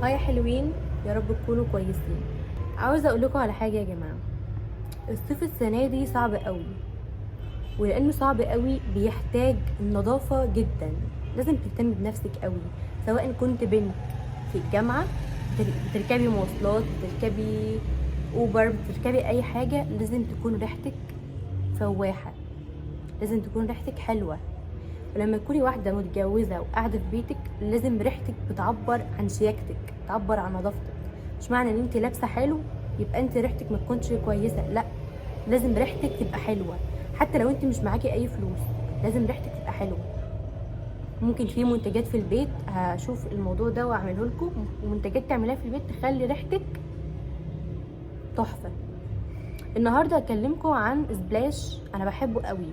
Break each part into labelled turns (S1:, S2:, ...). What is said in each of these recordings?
S1: هاي يا حلوين، يا رب تكونوا كويسين. عاوزه اقول لكم على حاجه يا جماعه. الصيف السنه دي صعب قوي، ولانه صعب قوي بيحتاج النظافه جدا. لازم تهتمي بنفسك قوي، سواء كنت بنت في الجامعه، بتركبي مواصلات، بتركبي اوبر، بتركبي اي حاجه، لازم تكون ريحتك فواحه، لازم تكون ريحتك حلوه. ولما تكوني واحده متجوزه وقاعده في بيتك، لازم ريحتك بتعبر عن شياكتك، تعبر عن نظافتك. مش معنى ان انت لابسه حلو يبقى انت ريحتك ما تكونش كويسه، لا، لازم ريحتك تبقى حلوه. حتى لو انت مش معاكي اي فلوس، لازم ريحتك تبقى حلوه. ممكن في منتجات في البيت، هشوف الموضوع ده واعمله لكم، منتجات تعمليها في البيت تخلي ريحتك تحفه. النهارده هكلمكم عن سبلاش، انا بحبه قوي.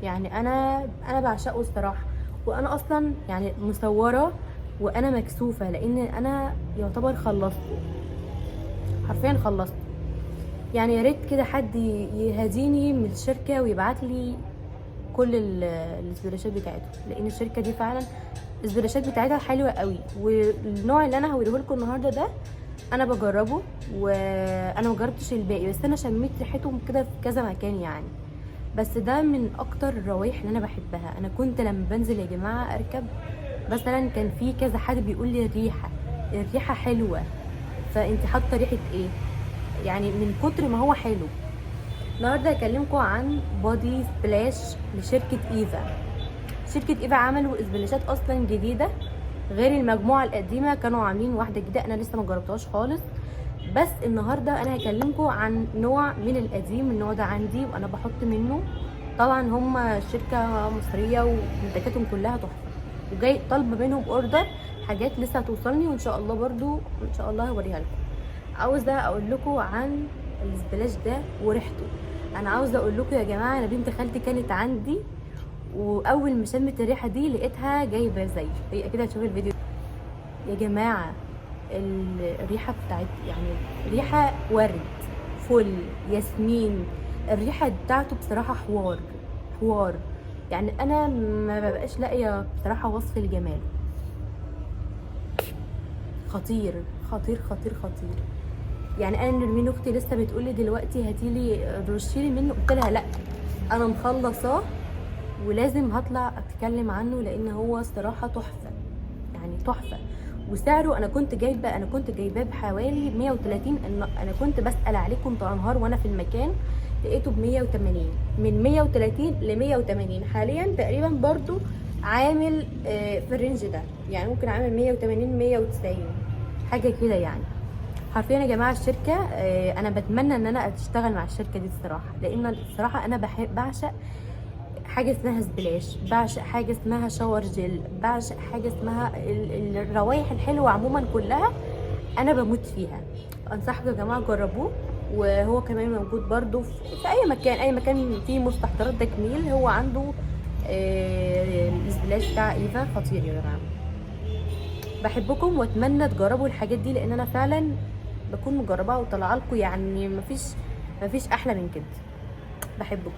S1: يعني انا بعشقه الصراحه. وانا اصلا يعني مصوره وانا مكسوفه، لان انا يعتبر خلصته، حرفيا خلصته. يعني يا ريت كده حد يهديني من الشركه ويبعت لي كل السبراشات بتاعته، لان الشركه دي فعلا السبراشات بتاعتها حلوه قوي. والنوع اللي انا هوريه لكم النهارده ده انا بجربه، وانا ما جربتش الباقي، بس انا شميت ريحتهم كده في كذا مكان يعني. بس ده من اكتر الروايح اللي انا بحبها. انا كنت لما بنزل يا جماعه اركب مثلا، كان في كذا حد بيقول لي الريحه حلوه، فانت حاطه ريحه ايه؟ يعني من كتر ما هو حلو. النهارده هكلمكم عن بودي سبلاش لشركه ايفا. شركه ايفا عملوا سبلاشات اصلا جديده، غير المجموعه القديمه كانوا عاملين واحده جديده انا لسه ما جربتهاش خالص. بس النهارده انا هكلمكم عن نوع من القديم. النوع ده عندي وانا بحط منه. طبعا هم شركه مصريه ومنتجاتهم كلها تحفه، وجاي طالبه منهم اوردر حاجات لسه هتوصلني، وان شاء الله برضو ان شاء الله هوريها لكم. عاوزه اقول لكم عن السبلاش ده وريحته. انا عاوزه اقول لكم يا جماعه، انا بنت خالتي كانت عندي، واول ما شمت الريحه دي لقيتها جايبه زي هي كده. هتشوف الفيديو يا جماعه. الريحه بتاعت يعني ريحه ورد، فل، ياسمين. الريحه بتاعته بصراحه حوار. يعني انا ما ببقاش لاقيه بصراحه وصف الجمال. خطير خطير خطير خطير. يعني انا نرمين اختي لسه بتقولي دلوقتي هاتيلي رشيلي منه، قلت لها لا، انا مخلصاه ولازم هطلع اتكلم عنه، لان هو الصراحه تحفه، يعني تحفه. وسعره انا كنت جايباه بحوالي 130. انا كنت بسال عليكم طول النهار وانا في المكان، لقيته ب 180. من 130 ل 180 حاليا تقريبا برضو عامل في الرينج ده. يعني ممكن عامل 180 190 حاجه كده يعني. حرفيا يا جماعه الشركه، انا بتمنى ان انا اشتغل مع الشركه دي الصراحه، لان الصراحه انا بعشق حاجه اسمها سبلاش، بعشق حاجه اسمها شاور جل، بعشق حاجه اسمها الروايح الحلوه عموما كلها، انا بموت فيها. انصحكم يا جماعه جربوه. وهو كمان موجود برضو في اي مكان فيه مستحضرات تجميل، هو عنده السبلاش بتاع ايفا خطير يا جماعه. بحبكم واتمنى تجربوا الحاجات دي، لان انا فعلا بكون مجرباها وطالعه لكم، يعني مفيش احلى من كده. بحبكم.